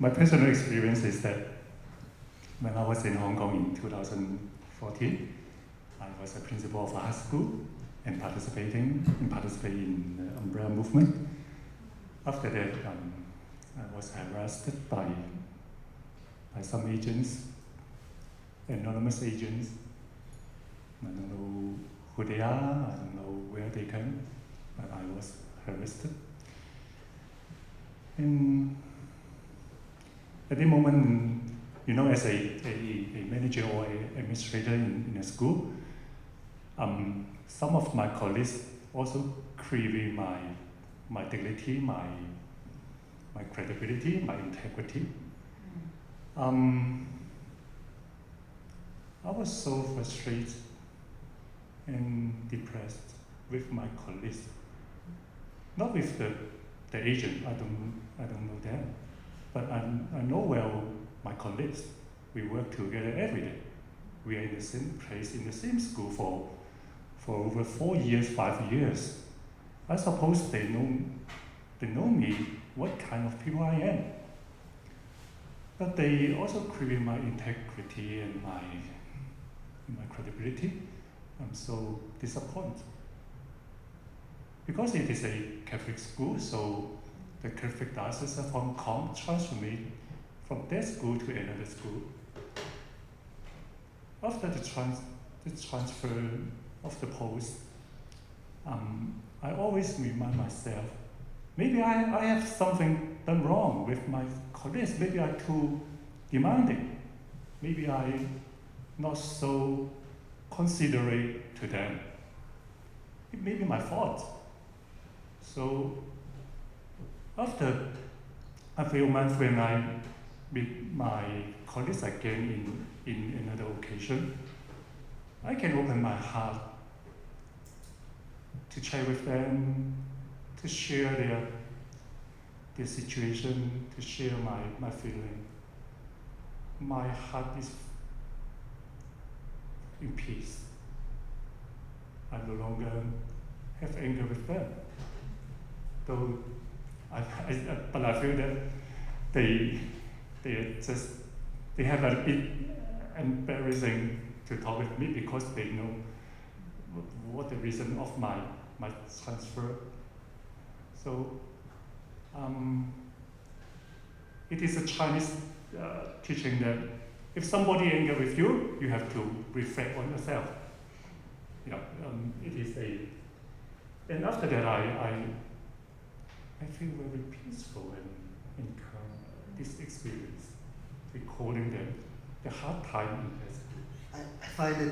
My personal experience is that when I was in Hong Kong in 2014, I was a principal of a high school and participating in the umbrella movement. After that, I was arrested by some agents, anonymous agents. I don't know who they are, I don't know where they came, but I was arrested. And at the moment, you know, as a manager or an administrator in a school, some of my colleagues also query my dignity, my credibility, my integrity. I was so frustrated and depressed with my colleagues, not with the agent. I don't know them, but I know well my colleagues. We work together every day. We are in the same place, in the same school for over 4 years, 5 years. I suppose they know me, what kind of people I am. But they also query my integrity and my credibility. I'm so disappointed. Because it is a Catholic school, so the Catholic Diocese of Hong Kong transferred me from that school to another school. After the transfer of the post, I always remind myself, maybe I have something done wrong with my colleagues. Maybe I'm too demanding. Maybe I'm not so considerate to them. It may be my fault. So after a few months, when I meet my colleagues again in another occasion, I can open my heart to chat with them, to share their situation, to share my feeling. My heart is in peace. I no longer have anger with them. Though but I feel that they have a bit embarrassing to talk with me because they know what the reason of my transfer. So it is a Chinese teaching that if somebody angry with you, you have to reflect on yourself. You know, it is and after that I feel very peaceful and calm. This experience, recalling the hard time in this. I find it